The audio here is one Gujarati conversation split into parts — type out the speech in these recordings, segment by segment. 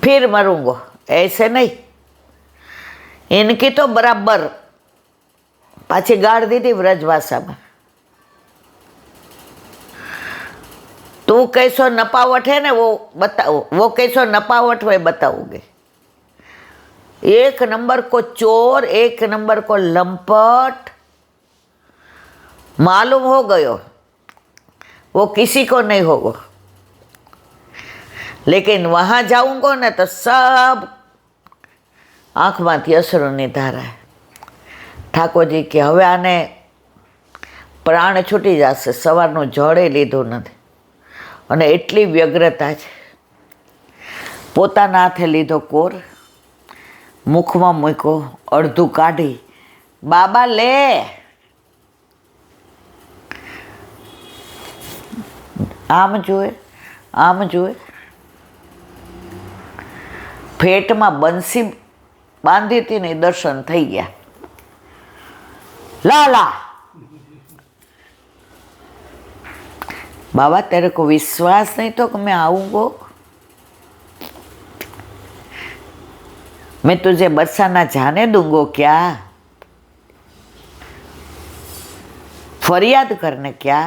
फिर मरूंगा, ऐसे नहीं। इनकी तो बराबर पाछी गाड़ दी थी ब्रजभाषा में। तू कैसो नपावट है ना वो बताओ, वो कैसो नपावट है बताओगे। एक नंबर को चोर, एक नंबर को लंपट मालूम हो गयो, वो किसी को नहीं होगा। लेकिन वहां जाऊंगा ना तो सब आँख मांथी असरोनी धारा है। ઠાકોરજી કે હવે આને પ્રાણ છૂટી જશે, સવારનું જળે લીધું નથી અને એટલી વ્યગ્રતા છે। પોતાના હાથે લીધો કોર, મુખમાં મૂક્યો, અડધું કાઢી, બાબા લે। આમ જુએ, આમ જુએ, પેટમાં બંસી બાંધી હતી ને દર્શન થઈ ગયા। लाला बाबा तेरे को विश्वास नहीं तो कि मैं आऊंगा? मैं तुझे बरसाना जाने दूंगा क्या? फरियाद करने क्या?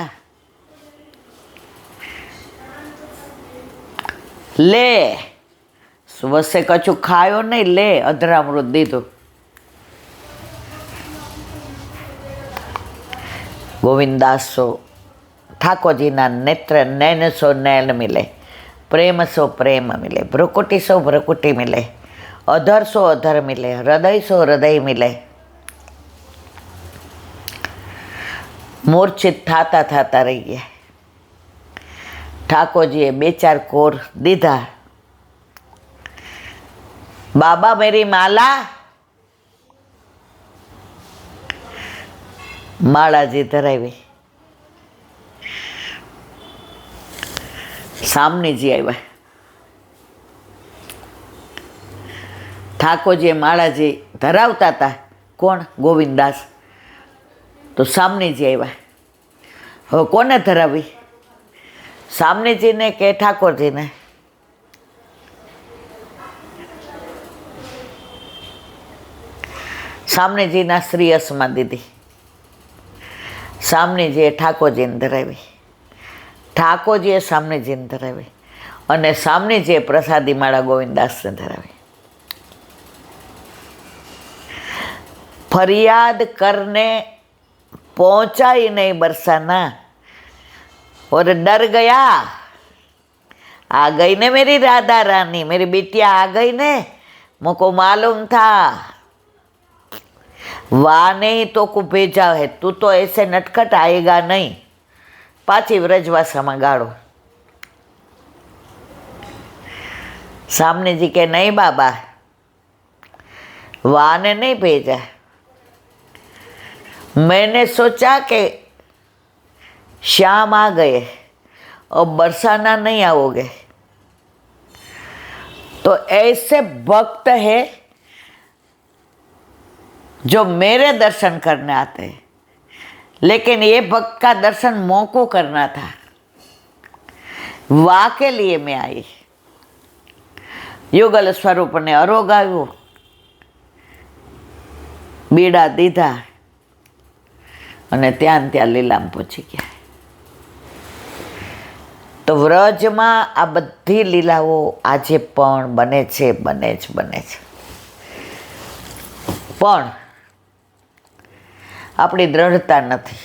ले वसे कछु खायो नहीं, ले अधरामृत दीधो। गोविंदासो ठाकुरजीना नेत्र नैन सो नैन मिले, प्रेम सो प्रेम मिले, भ्रुकुटी सो भ्रुकुटी मिले, अधर सो अधर मिले, हृदय सो हृदय मिले। मूर्छित थाता थाता रही गया। ठाकुरजीए 2-4 कोर दीधा। बाबा मेरी माला। मालाजी धरावी। सामनेजी आव्या। ठाकुरजी मालाजी धरावता था। कोण? गोविंदास। तो सामनेजी आव्या। હવે કોને ધરાવી? સામનેજીને કે ઠાકોરજીને? સામનેજીના શ્રીયસમાં દીધી। સામનેજીએ ઠાકોરજીને ધરાવી, ઠાકોરજીએ સામનેજીને ધરાવી અને સામનેજીએ પ્રસાદી માળા ગોવિંદાસને ધરાવી। फरियाद करने पहुंचा ही नहीं बरसाना और डर गया। आ गई ने मेरी राधा रानी, मेरी बिटिया आ गई ने। मुझको मालूम था वाह नहीं तो को भेजा है, तू तो ऐसे नटखट आएगा नहीं। पाची ब्रजभाषा में गाड़ो। सामने जी के नहीं बाबा, वाह ने नहीं भेजा। मैंने सोचा कि श्याम आ गए, अब बरसाना नहीं आओगे। तो ऐसे भक्त है जो मेरे दर्शन करने आते हैं, लेकिन ये भक्त का दर्शन मोको करना था, वाह के लिए मैं आई। युगल स्वरूप ने अरोगाव्यो, बीड़ा दीधा અને ત્યાં ત્યાં લીલામ પહોંચી ગયા। તો વ્રજમાં આ બધી લીલાઓ આજે પણ બને છે, બને જ બને છે। પણ આપણી દ્રઢતા નથી,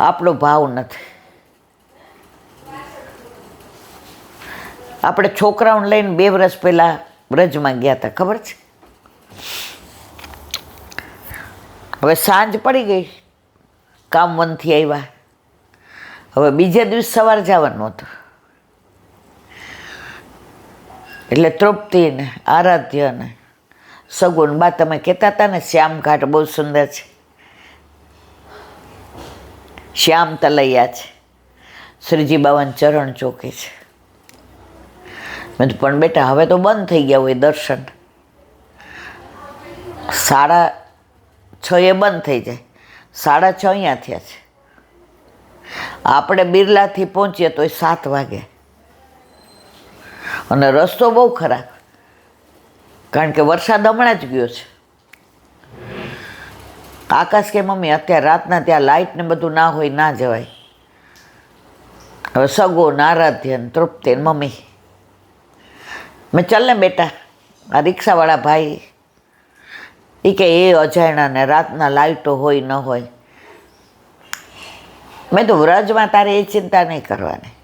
આપણો ભાવ નથી। આપણે છોકરાઓને લઈને 2 વર્ષ પહેલાં વ્રજમાં ગયા હતા, ખબર છે? હવે સાંજ પડી ગઈ, કામ વનથી આવ્યા, હવે બીજે દિવસ સવાર જવાનું હતું। એટલે તૃપ્તિ ને આરાધ્ય ને સગુણ બા તમે કહેતા હતા ને શ્યામ ઘાટ બહુ સુંદર છે, શ્યામ તલૈયા છે, શ્રીજી બાવાના ચરણ ચોકે છે। મેં તો પણ બેટા હવે તો બંધ થઈ ગયા હોય દર્શન, 6:30 બંધ થઈ જાય, 6:30 અહીંયા થયા છે। આપણે બિરલાથી પહોંચીએ તો 7 વાગે, અને રસ્તો બહુ ખરાબ, કારણ કે વરસાદ હમણાં જ ગયો છે. આકાશ કે મમ્મી અત્યારે રાતના ત્યાં લાઇટ ને બધું ના હોય, ના જવાય. હવે સગો ને આરાધ્ય ને તૃપ્તિ ને મમ્મી, મેં ચાલ ને બેટા, આ રિક્ષાવાળા ભાઈ એ કે એ અજાણ્યા ને રાતના લાઇટો હોય ન હોય. મેં તો વ્રજમાં તારે એ ચિંતા નહીં કરવાની.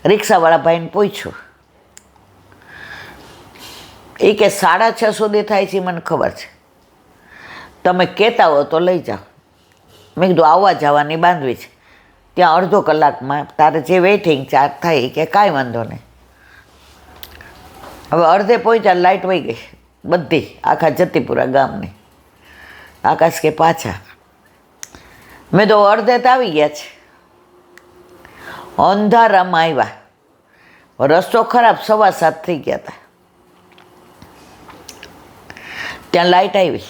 રિક્ષાવાળા ભાઈને પૂછ્યું, એ કે 6:30 સુધી થાય છે, મને ખબર છે, તમે કહેતા હો તો લઈ જાઓ. મેં કીધું આવવા જવાની બાંધવી છે, ત્યાં અડધો કલાકમાં તારે જે વેઇટિંગ ચાર્જ થાય કે કાંઈ વાંધો નહીં. હવે અડધે પહોંચ્યા, લાઇટ વહી ગઈ બધી, આખા જતીપુરા ગામની. આકાશ કે પાછા. મેં તો અડધે તો આવી ગયા છે. અંધારામાં આવ્યા, રસ્તો ખરાબ, 7:15 થઈ ગયા હતા. ત્યાં લાઇટ આવી.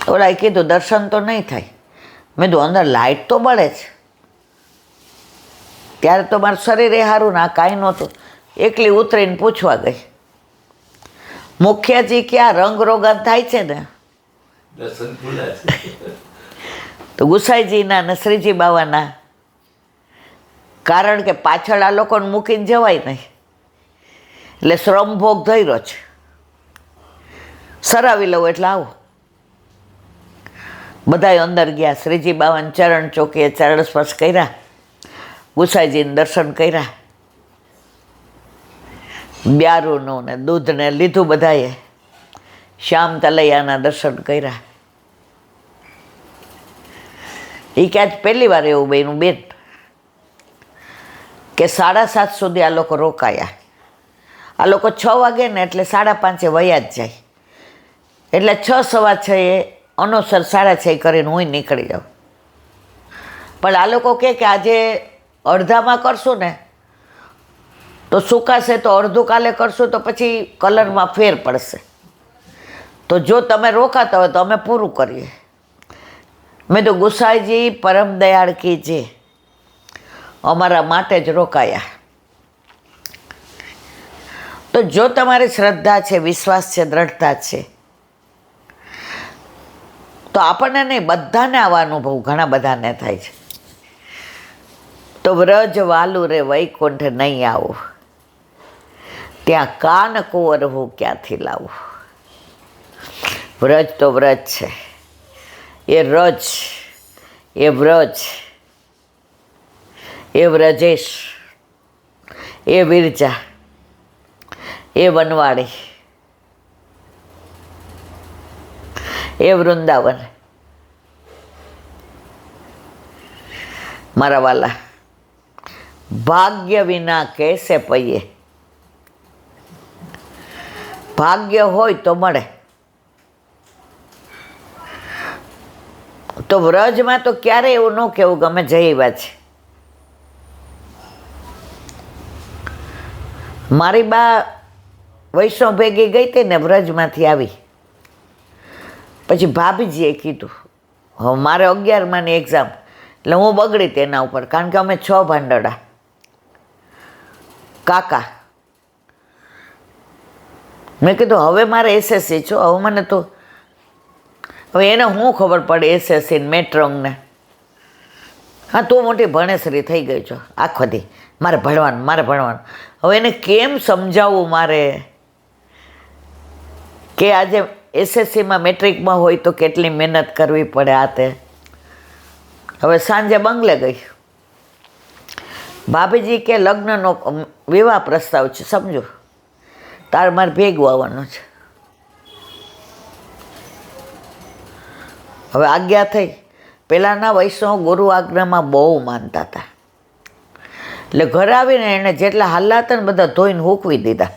ઓલાએ કીધું દર્શન તો નહીં થાય. મેં તો અંદર લાઇટ તો બળે છે. ત્યારે તો મારું શરીરે સારું ના કાંઈ નહોતું. એકલી ઉતરીને પૂછવા ગઈ, મુખિયાજી ક્યાં રંગરોગાન થાય છે ને, તો ગુસાઈજીના ને શ્રીજી બાવાના, કારણ કે પાછળ આ લોકોને મૂકીને જવાય નહીં, એટલે શ્રમભોગ ધર્યો છે, સરાવી લઉં એટલે આવું. બધાય અંદર ગયા. શ્રીજી બાવાને ચરણ ચોકીએ ચરણ સ્પર્શ કર્યા, ગુસાઈજીને દર્શન કર્યા, બ્યારૂનું ને દૂધને લીધું બધાએ, શ્યામ તલૈયાના દર્શન કર્યા. એ ક્યાંક પહેલી વાર એવું બન્યું બેન કે 7:30 સુધી આ લોકો રોકાયા. આ લોકો 6 વાગે ને એટલે 5:30 વયા જ જાય, એટલે 6:15 અનુસર 6:30 કરીને હું નીકળી જાઉં. પણ આ લોકો કે આજે અડધામાં કરશું ને તો સુકાશે, તો અડધું કાલે કરશું તો પછી કલરમાં ફેર પડશે, તો જો તમે રોકાતા હોય તો અમે પૂરું કરીએ. મેં તો ગુસાઈજી પરમ દયાળ કી જે, અમારા માટે જ રોકાયા. તો જો તમારી શ્રદ્ધા છે, વિશ્વાસ છે, દ્રઢતા છે, તો આપણને નહીં બધાને આવા અનુભવ ઘણા બધાને થાય છે. તો વ્રજ વાલું રે વૈકુંઠ નહીં આવું, ત્યાં કાન કુંવર હું ક્યાંથી લાવું. વ્રજ તો વ્રજ છે, એ રજ, એ વ્રજ, એ વ્રજેશ, એ વિરજા, એ વનવાળી, એ વૃંદાવન. મારા વાલા, ભાગ્ય વિના કેસે પૈયે. ભાગ્ય હોય તો મળે. તો વ્રજમાં તો ક્યારેય એવું ન કહેવું ગમે જઈ એવા છે. મારી બા વૈષ્ણવ ભેગી ગઈ હતી ને, વ્રજમાંથી આવી પછી ભાભીજીએ કીધું, હવે મારે 11માની એક્ઝામ, એટલે હું બગડી તેના ઉપર, કારણ કે અમે 6 ભાંડડા કાકા. મેં કીધું હવે મારે એસએસસી છો, હવે મને તો હવે એને શું ખબર પડે એસએસસી ને મેટ્રોંગને. હા તું મોટી ભણેસરી થઈ ગઈ છો, આખો દી મારે ભણવાનું, મારે ભણવાનું. હવે એને કેમ સમજાવવું મારે કે આજે એસએસસીમાં મેટ્રિકમાં હોય તો કેટલી મહેનત કરવી પડે. આ તે હવે સાંજે બંગલે ગઈ. ભાભીજી કે લગ્નનો વિવાહ પ્રસ્તાવ છે, સમજો, તાર મારે ભેગું આવવાનું છે. હવે આજ્ઞા થઈ. પહેલાંના વૈષ્ણવ ગુરુ આજ્ઞામાં બહુ માનતા હતા, એટલે ઘરે આવીને એણે જેટલા હાલ્લા હતા ને બધા ધોઈને હૂકવી દીધા.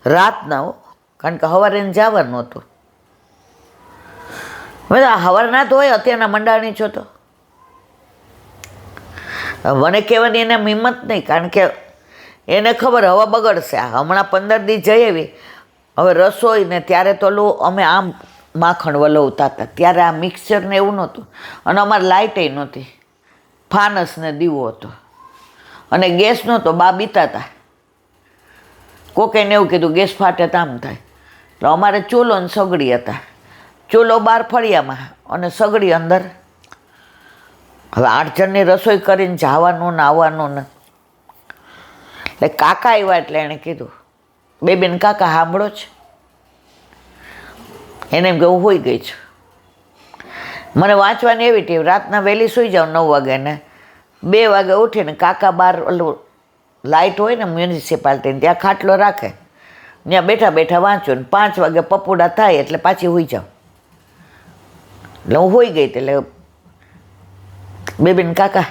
રાતના હો, કારણ કે સવારે એને જવાનું હતું. બધા સવારના ધોય, અત્યારના મંડાણી છો તો મને કહેવાની એને હિંમત નહીં, કારણ કે એને ખબર હવા બગડશે. હમણાં 15 દી જઈ આવી. હવે રસોઈ ને ત્યારે તો અમે આમ માખણ વલોવતા હતા, ત્યારે આ મિક્સચર ને એવું નહોતું, અને અમારે લાઇટેય નહોતી, ફાનસ ને દીવો હતો, અને ગેસનો તો બા બીતા હતા. કોકે એને એવું કીધું ગેસ ફાટે તો આમ થાય. એટલે અમારે ચૂલો ને સગડી હતા. ચૂલો બહાર ફળિયામાં અને સગડી અંદર. હવે 8 જણની રસોઈ કરીને જવાનું ને આવવાનું ને. એટલે કાકા આવ્યા એટલે એણે કીધું બેબીને કાકા સાંભળો છે. એને એમ કે હું હોઈ ગઈ છું. મને વાંચવાની એવી ટેવ, રાતના વહેલી સૂઈ જાઉં 9 વાગે ને 2 વાગે ઉઠીને કાકા બહાર ઓલું લાઇટ હોય ને મ્યુનિસિપાલિટીને ત્યાં ખાટલો રાખે, ત્યાં બેઠા બેઠા વાંચું ને 5 વાગે પપુડા થાય એટલે પાછી હોઈ જાઉં. એટલે હું હોઈ ગઈ એટલે બેબીને કાકા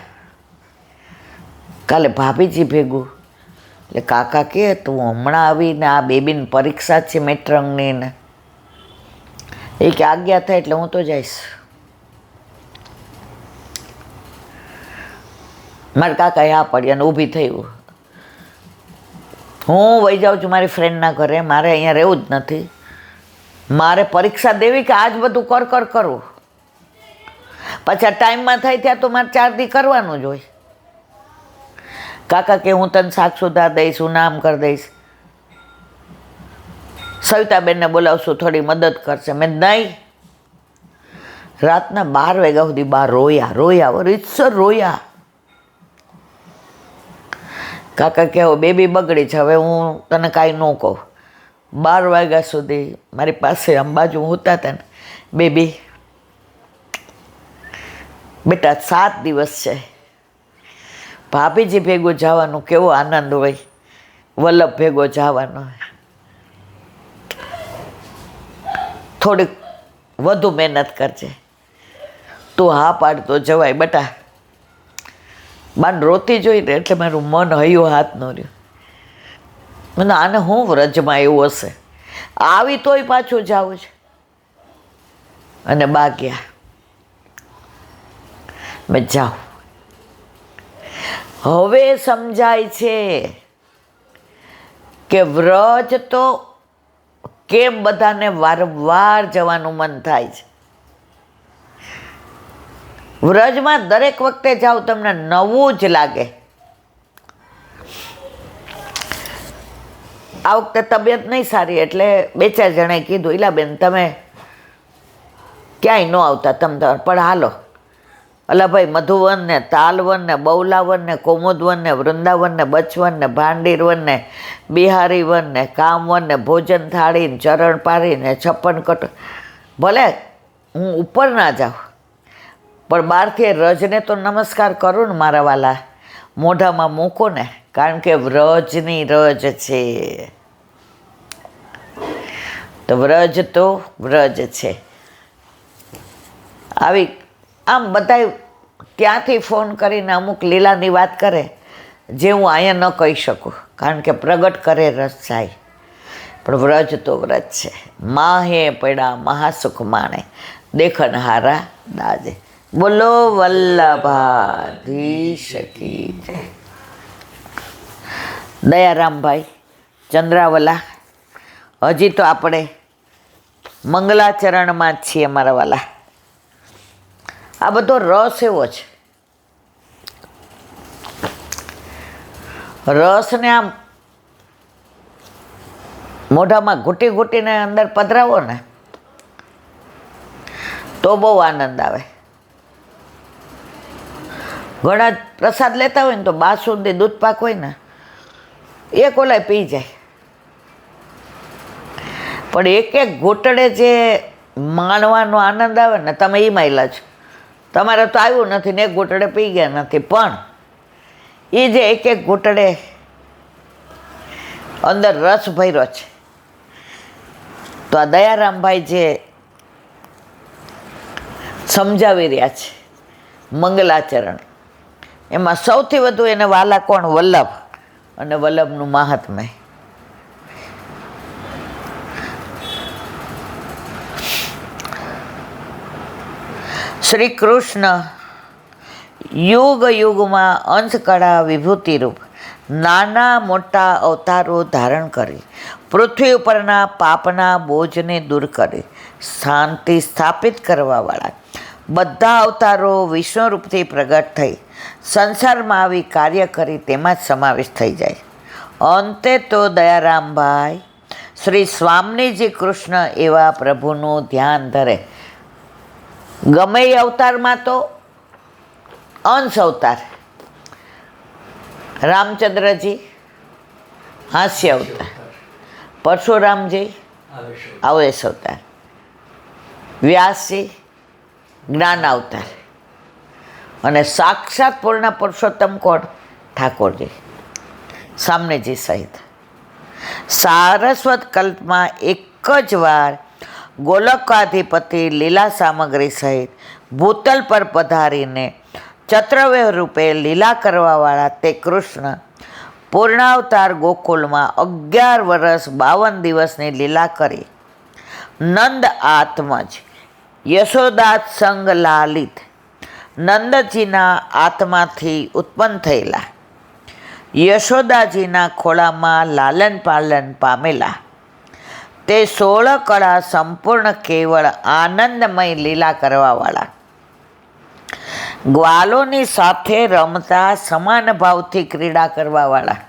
કાલે ભાભીજી ભેગું. એટલે કાકા કે તું હમણાં આવીને આ બેબીની પરીક્ષા છે મેટ્રંગની ને એ કે આજ્ઞા થાય એટલે હું તો જઈશ. મારા કાકા આ પડ્યા ને ઊભી થયું. હું વહી જાઉં છું મારી ફ્રેન્ડના ઘરે, મારે અહીંયા રહેવું જ નથી. મારે પરીક્ષા દેવી કે આજ બધું કર કરવું. પાછા ટાઈમમાં થાય ત્યાં તો મારે 4 દી કરવાનું જ હોય. કાકા કે હું તને શાક સુધાર દઈશ, હું નામ કરી દઈશ, સવિતાબેનને બોલાવશું થોડી મદદ કરશે. મેં નહીં. રાતના 12 વાગ્યા સુધી બહાર રોયા રીતસર રોયા. કાકા કે હવે બેબી બગડી છે, હવે હું તને કાંઈ ન કહું. 12 વાગ્યા સુધી મારી પાસે આમ બાજુ હોતા હતા ને, બેબી બેટા 7 દિવસ છે, ભાભીજી ભેગું જવાનું કેવો આનંદ હોય, વલ્લભ ભેગો જવાનો. થોડીક વધુ મહેનત કરજે, તું હા પાડતો જવાય બેટા. બાન રોતી જોઈને એટલે મારું મન હૈયું હાથ ન રહ્યું. મને આને હું વ્રજમાં એવું હશે, આવી તોય પાછું જાવું છે. અને બા ગયા, મેં જાઉં. હવે સમજાય છે કે વ્રજ તો કેમ બધાને વારંવાર જવાનું મન થાય છે. વ્રજમાં દરેક વખતે જાઓ તમને નવું જ લાગે. આ વખતે તબિયત નહીં સારી એટલે 2-4 જણે કીધું ઈલાબેન તમે ક્યાંય ન આવતા, તમે પણ હાલો. અલા ભાઈ, મધુવન ને તાલવન ને બૌલાવન ને કૌમુદવન ને વૃંદાવન ને બચવન ને ભાંડીરવન ને બિહારીવન ને કામવન ને ભોજન થાળી ને ચરણ પારી ને 56 કટ. ભલે હું ઉપર ના જાઉં પણ બહારથી રજને તો નમસ્કાર કરું ને મારા વાલા, મોઢામાં મૂકો ને, કારણ કે વ્રજની રજ છે. તો વ્રજ તો વ્રજ છે. આવી આમ બધાય ત્યાંથી ફોન કરીને અમુક લીલાની વાત કરે જે હું અહીંયા ન કહી શકું, કારણ કે પ્રગટ કરે રસ જાય. પણ વ્રજ તો વ્રજ છે. માહે પડ્યા મહાસુખ માણે, દેખન હારા દાજે. બોલો વલ્લભાધીશ કી જય. દયારામભાઈ ચંદ્રાવલા, હજી તો આપણે મંગલાચરણમાં જ છીએ મારા વાલા. આ બધો રસ એવો છે, રસને આમ મોઢામાં ઘૂંટી ઘૂંટીને અંદર પધરાવો ને તો બહુ આનંદ આવે. ઘણા પ્રસાદ લેતા હોય ને તો બાસુંદી દૂધપાક હોય ને એ કોલાય પી જાય, પણ એક ઘૂંટડે જે માણવાનો આનંદ આવે ને તમે એ માયલા છો. તમારે તો આવ્યું નથી ને એક ઘૂંટડે પી ગયા નથી, પણ એ જે એક ઘૂંટડે અંદર રસ ભર્યો છે. તો આ દયારામભાઈ જે સમજાવી રહ્યા છે મંગલાચરણ, એમાં સૌથી વધુ એને વાલા કોણ? વલ્લભ, અને વલ્લભનું મહાત્મ્ય. શ્રી કૃષ્ણ યુગ યુગમાં અંશકળા વિભૂતિ રૂપ નાના મોટા અવતારો ધારણ કરી પૃથ્વી ઉપરના પાપના બોજને દૂર કરી શાંતિ સ્થાપિત કરવાવાળા બધા અવતારો વિષ્ણુ રૂપથી પ્રગટ થઈ સંસારમાં આવી કાર્ય કરી તેમાં જ સમાવેશ થઈ જાય. અંતે તો દયારામભાઈ શ્રી સ્વામીજી કૃષ્ણ એવા પ્રભુનું ધ્યાન ધરે. ગમે એ અવતારમાં તો અંશ અવતાર, રામચંદ્રજી હાસ્ય અવતાર, પરશુરામજી આવેશ અવતાર, વ્યાસજી જ્ઞાન અવતાર અને સાક્ષાત પૂર્ણ પુરુષોત્તમ કોણ? ઠાકોરજી, સામનેજી સહિત. સારસ્વત કલ્પમાં એક જ વાર ગોલકાધિપતિ લીલા સામગ્રી સહિત ભૂતલ પર પધારીને ચત્રવ્યૂહ રૂપે લીલા કરવાવાળા તે કૃષ્ણ પૂર્ણાવતાર ગોકુલમાં 11 વર્ષ 52 દિવસની લીલા કરી. નંદ આત્મજ યશોદાત સંગ લાલિત નંદજીના આત્માથી ઉત્પન્ન થયેલા, યશોદાજીના ખોળામાં લાલન પાલન પામેલા તે 16 કળા સંપૂર્ણ કેવળ આનંદમય લીલા કરવાવાળા, ગ્વાલોની સાથે રમતા સમાન ભાવથી ક્રીડા કરવાવાળા,